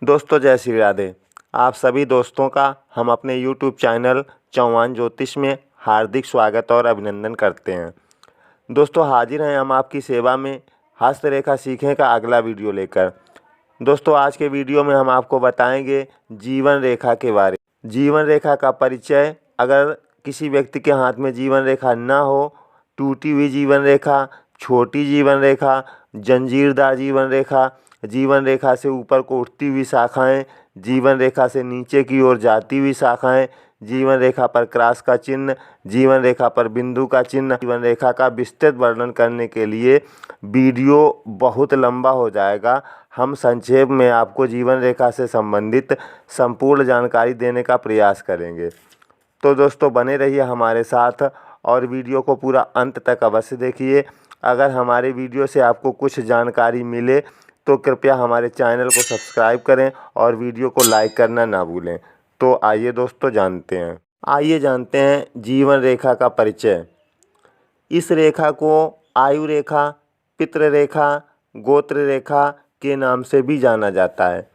दोस्तों जय श्री राधे। आप सभी दोस्तों का हम अपने YouTube चैनल चौहान ज्योतिष में हार्दिक स्वागत और अभिनंदन करते हैं। दोस्तों हाजिर हैं हम आपकी सेवा में हस्तरेखा सीखने का अगला वीडियो लेकर। दोस्तों आज के वीडियो में हम आपको बताएंगे जीवन रेखा के बारे में। जीवन रेखा का परिचय। अगर किसी व्यक्ति के हाथ में जीवन रेखा ना हो, टूटी हुई जीवन रेखा, छोटी जीवन रेखा, जंजीरदार जीवन रेखा से ऊपर को उठती हुई शाखाएं, जीवन रेखा से नीचे की ओर जाती हुई शाखाएं, जीवन रेखा पर क्रॉस का चिन्ह, जीवन रेखा पर बिंदु का चिन्ह। जीवन रेखा का विस्तृत वर्णन करने के लिए वीडियो बहुत लंबा हो जाएगा। हम संक्षेप में आपको जीवन रेखा से संबंधित संपूर्ण जानकारी देने का प्रयास करेंगे। तो दोस्तों बने रहिए हमारे साथ और वीडियो को पूरा अंत तक अवश्य देखिए। अगर हमारे वीडियो से आपको कुछ जानकारी मिले तो कृपया हमारे चैनल को सब्सक्राइब करें और वीडियो को लाइक करना ना भूलें। तो आइए दोस्तों जानते हैं जीवन रेखा का परिचय। इस रेखा को आयु रेखा, पितृ रेखा, गोत्र रेखा के नाम से भी जाना जाता है।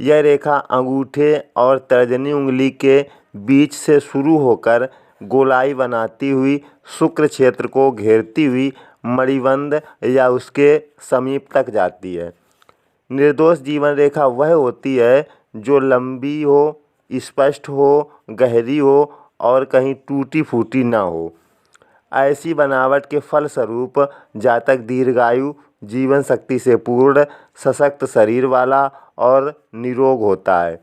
यह रेखा अंगूठे और तर्जनी उंगली के बीच से शुरू होकर गोलाई बनाती हुई शुक्र क्षेत्र को घेरती हुई मणिबंध या उसके समीप तक जाती है। निर्दोष जीवन रेखा वह होती है जो लंबी हो, स्पष्ट हो, गहरी हो और कहीं टूटी फूटी ना हो। ऐसी बनावट के फलस्वरूप जातक दीर्घायु, जीवन शक्ति से पूर्ण, सशक्त शरीर वाला और निरोग होता है।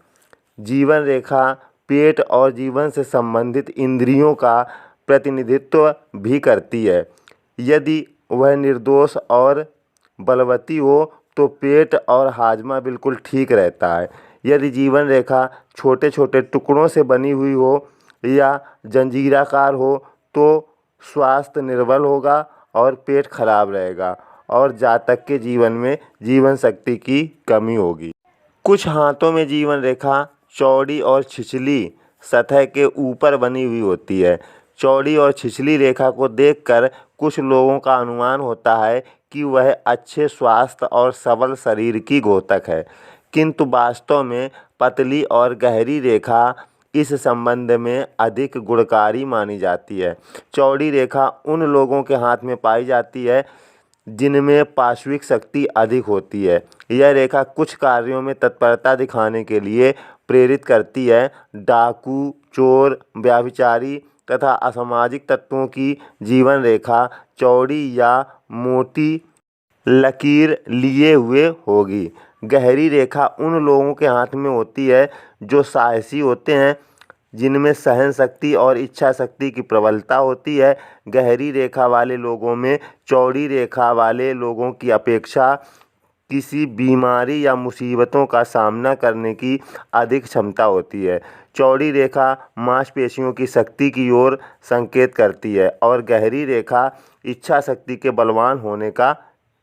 जीवन रेखा पेट और जीवन से संबंधित इंद्रियों का प्रतिनिधित्व भी करती है। यदि वह निर्दोष और बलवती हो तो पेट और हाजमा बिल्कुल ठीक रहता है। यदि जीवन रेखा छोटे छोटे टुकड़ों से बनी हुई हो या जंजीराकार हो तो स्वास्थ्य निर्बल होगा और पेट खराब रहेगा और जातक के जीवन में जीवन शक्ति की कमी होगी। कुछ हाथों में जीवन रेखा चौड़ी और छिछली सतह के ऊपर बनी हुई होती है। चौड़ी और छिछली रेखा को देखकर कुछ लोगों का अनुमान होता है कि वह अच्छे स्वास्थ्य और सबल शरीर की द्योतक है, किंतु वास्तव में पतली और गहरी रेखा इस संबंध में अधिक गुणकारी मानी जाती है। चौड़ी रेखा उन लोगों के हाथ में पाई जाती है जिनमें पाशविक शक्ति अधिक होती है। यह रेखा कुछ कार्यों में तत्परता दिखाने के लिए प्रेरित करती है। डाकू, चोर, व्यभिचारी तथा असामाजिक तत्वों की जीवन रेखा चौड़ी या मोटी लकीर लिए हुए होगी। गहरी रेखा उन लोगों के हाथ में होती है जो साहसी होते हैं, जिनमें सहन शक्ति और इच्छा शक्ति की प्रबलता होती है। गहरी रेखा वाले लोगों में चौड़ी रेखा वाले लोगों की अपेक्षा किसी बीमारी या मुसीबतों का सामना करने की अधिक क्षमता होती है। चौड़ी रेखा मांसपेशियों की शक्ति की ओर संकेत करती है और गहरी रेखा इच्छा शक्ति के बलवान होने का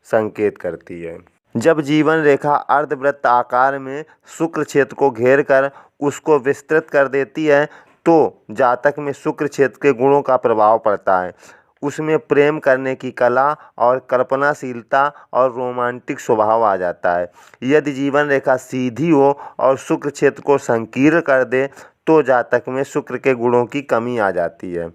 संकेत करती है। जब जीवन रेखा अर्धवृत्त आकार में शुक्र क्षेत्र को घेरकर उसको विस्तृत कर देती है तो जातक में शुक्र क्षेत्र के गुणों का प्रभाव पड़ता है। उसमें प्रेम करने की कला और कल्पनाशीलता और रोमांटिक स्वभाव आ जाता है। यदि जीवन रेखा सीधी हो और शुक्र क्षेत्र को संकीर्ण कर दे तो जातक में शुक्र के गुणों की कमी आ जाती है।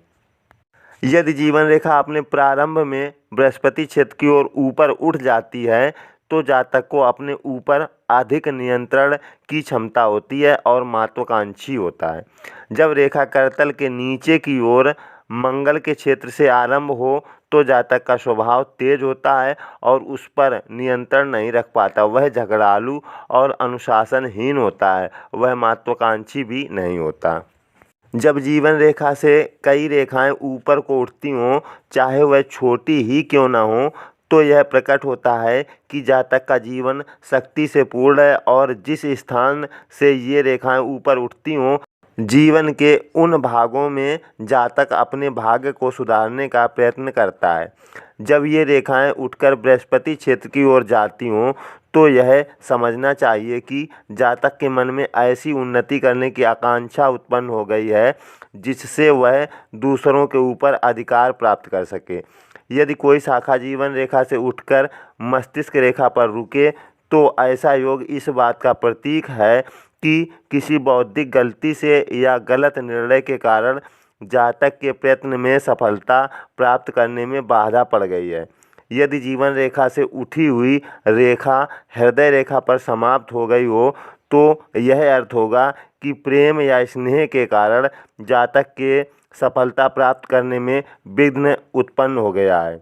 यदि जीवन रेखा अपने प्रारंभ में बृहस्पति क्षेत्र की ओर ऊपर उठ जाती है तो जातक को अपने ऊपर अधिक नियंत्रण की क्षमता होती है और महत्वाकांक्षी होता है। जब रेखा करतल के नीचे की ओर मंगल के क्षेत्र से आरंभ हो तो जातक का स्वभाव तेज होता है और उस पर नियंत्रण नहीं रख पाता। वह झगड़ालू और अनुशासनहीन होता है। वह महत्वाकांक्षी भी नहीं होता। जब जीवन रेखा से कई रेखाएं ऊपर को उठती हों, चाहे वह छोटी ही क्यों न हो, तो यह प्रकट होता है कि जातक का जीवन शक्ति से पूर्ण है और जिस स्थान से ये रेखाएं ऊपर उठती हों, जीवन के उन भागों में जातक अपने भाग्य को सुधारने का प्रयत्न करता है। जब ये रेखाएं उठकर बृहस्पति क्षेत्र की ओर जाती हों तो यह समझना चाहिए कि जातक के मन में ऐसी उन्नति करने की आकांक्षा उत्पन्न हो गई है जिससे वह दूसरों के ऊपर अधिकार प्राप्त कर सके। यदि कोई शाखा जीवन रेखा से उठकर मस्तिष्क रेखा पर रुके तो ऐसा योग इस बात का प्रतीक है कि किसी बौद्धिक गलती से या गलत निर्णय के कारण जातक के प्रयत्न में सफलता प्राप्त करने में बाधा पड़ गई है। यदि जीवन रेखा से उठी हुई रेखा हृदय रेखा पर समाप्त हो गई हो तो यह अर्थ होगा कि प्रेम या स्नेह के कारण जातक के सफलता प्राप्त करने में विघ्न उत्पन्न हो गया है।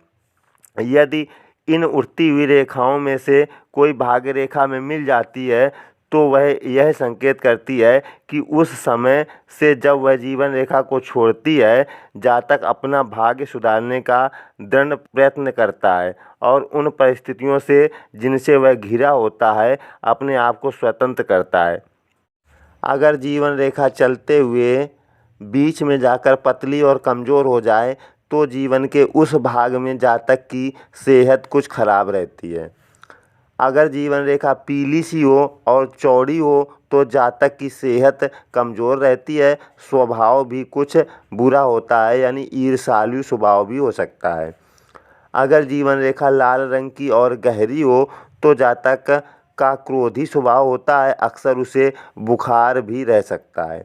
यदि इन उठती हुई रेखाओं में से कोई भाग्य रेखा में मिल जाती है तो वह यह संकेत करती है कि उस समय से जब वह जीवन रेखा को छोड़ती है, जातक अपना भाग्य सुधारने का दृढ़ प्रयत्न करता है और उन परिस्थितियों से जिनसे वह घिरा होता है अपने आप को स्वतंत्र करता है। अगर जीवन रेखा चलते हुए बीच में जाकर पतली और कमज़ोर हो जाए तो जीवन के उस भाग में जातक की सेहत कुछ खराब रहती है। अगर जीवन रेखा पीली सी हो और चौड़ी हो तो जातक की सेहत कमज़ोर रहती है, स्वभाव भी कुछ बुरा होता है, यानी ईर्ष्यालु स्वभाव भी हो सकता है। अगर जीवन रेखा लाल रंग की और गहरी हो तो जातक का क्रोधी स्वभाव होता है, अक्सर उसे बुखार भी रह सकता है।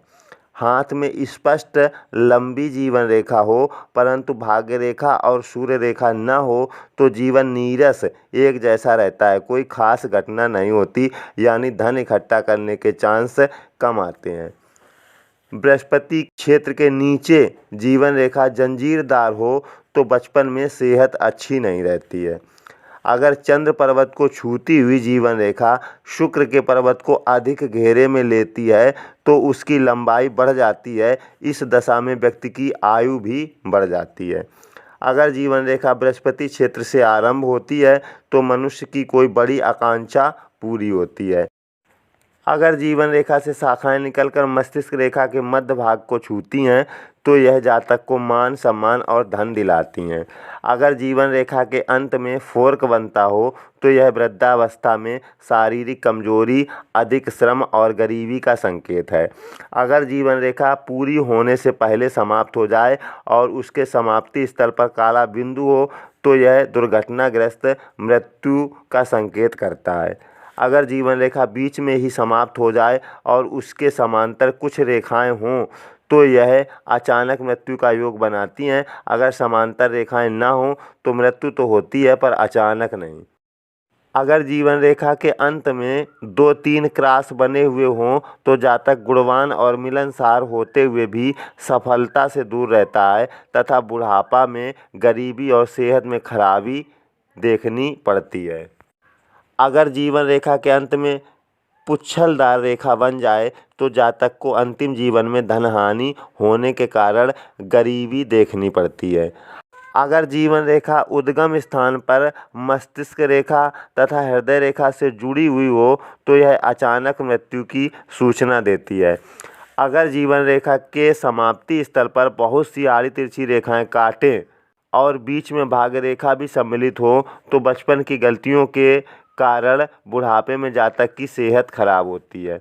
हाथ में स्पष्ट लंबी जीवन रेखा हो परंतु भाग्य रेखा और सूर्य रेखा न हो तो जीवन नीरस एक जैसा रहता है, कोई खास घटना नहीं होती, यानी धन इकट्ठा करने के चांस कम आते हैं। बृहस्पति क्षेत्र के नीचे जीवन रेखा जंजीरदार हो तो बचपन में सेहत अच्छी नहीं रहती है। अगर चंद्र पर्वत को छूती हुई जीवन रेखा शुक्र के पर्वत को अधिक घेरे में लेती है तो उसकी लंबाई बढ़ जाती है। इस दशा में व्यक्ति की आयु भी बढ़ जाती है। अगर जीवन रेखा बृहस्पति क्षेत्र से आरंभ होती है तो मनुष्य की कोई बड़ी आकांक्षा पूरी होती है। अगर जीवन रेखा से शाखाएं निकलकर मस्तिष्क रेखा के मध्य भाग को छूती हैं तो यह जातक को मान सम्मान और धन दिलाती हैं। अगर जीवन रेखा के अंत में फोर्क बनता हो तो यह वृद्धावस्था में शारीरिक कमजोरी, अधिक श्रम और गरीबी का संकेत है। अगर जीवन रेखा पूरी होने से पहले समाप्त हो जाए और उसके समाप्ति स्थल पर काला बिंदु हो तो यह दुर्घटनाग्रस्त मृत्यु का संकेत करता है। अगर जीवन रेखा बीच में ही समाप्त हो जाए और उसके समांतर कुछ रेखाएं हों तो यह अचानक मृत्यु का योग बनाती हैं। अगर समांतर रेखाएं ना हों तो मृत्यु तो होती है पर अचानक नहीं। अगर जीवन रेखा के अंत में 2-3 क्रॉस बने हुए हों तो जातक गुणवान और मिलनसार होते हुए भी सफलता से दूर रहता है तथा बुढ़ापा में गरीबी और सेहत में खराबी देखनी पड़ती है। अगर जीवन रेखा के अंत में पुच्छलदार रेखा बन जाए तो जातक को अंतिम जीवन में धन हानि होने के कारण गरीबी देखनी पड़ती है। अगर जीवन रेखा उद्गम स्थान पर मस्तिष्क रेखा तथा हृदय रेखा से जुड़ी हुई हो तो यह अचानक मृत्यु की सूचना देती है। अगर जीवन रेखा के समाप्ति स्थल पर बहुत सी आड़ी तिरछी रेखाएं काटें और बीच में भाग्य रेखा भी सम्मिलित हो तो बचपन की गलतियों के कारण बुढ़ापे में जातक की सेहत खराब होती है।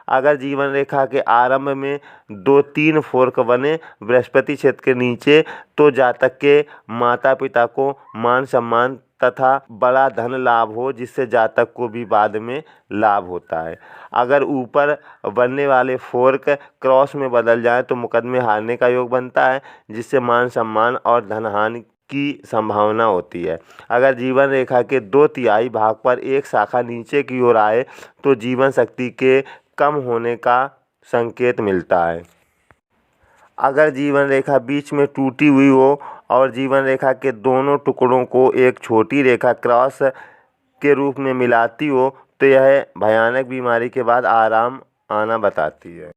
अगर जीवन रेखा के आरंभ में 2-3 फोर्क बने बृहस्पति क्षेत्र के नीचे तो जातक के माता पिता को मान सम्मान तथा बड़ा धन लाभ हो जिससे जातक को भी बाद में लाभ होता है। अगर ऊपर बनने वाले फोर्क क्रॉस में बदल जाए तो मुकदमे हारने का योग बनता है जिससे मान सम्मान और धन हानि की संभावना होती है। अगर जीवन रेखा के 2/3 भाग पर एक शाखा नीचे की ओर आए तो जीवन शक्ति के कम होने का संकेत मिलता है। अगर जीवन रेखा बीच में टूटी हुई हो और जीवन रेखा के दोनों टुकड़ों को एक छोटी रेखा क्रॉस के रूप में मिलाती हो तो यह भयानक बीमारी के बाद आराम आना बताती है।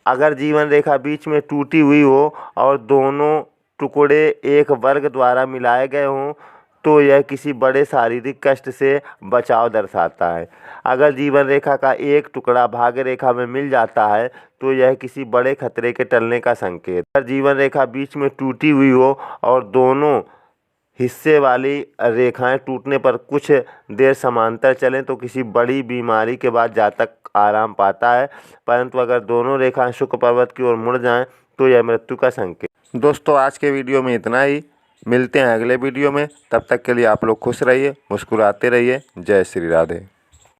अगर जीवन रेखा बीच में टूटी हुई हो और दोनों टुकड़े एक वर्ग द्वारा मिलाए गए हों तो यह किसी बड़े शारीरिक कष्ट से बचाव दर्शाता है। अगर जीवन रेखा का एक टुकड़ा भाग्य रेखा में मिल जाता है तो यह किसी बड़े खतरे के टलने का संकेत। अगर जीवन रेखा बीच में टूटी हुई हो और दोनों हिस्से वाली रेखाएं टूटने पर कुछ देर समांतर चलें तो किसी बड़ी बीमारी के बाद जातक आराम पाता है, परंतु अगर दोनों रेखाएं शुक्र पर्वत की ओर मुड़ जाएं तो यह मृत्यु का संकेत। दोस्तों आज के वीडियो में इतना ही। मिलते हैं अगले वीडियो में। तब तक के लिए आप लोग खुश रहिए, मुस्कुराते रहिए। जय श्री राधे।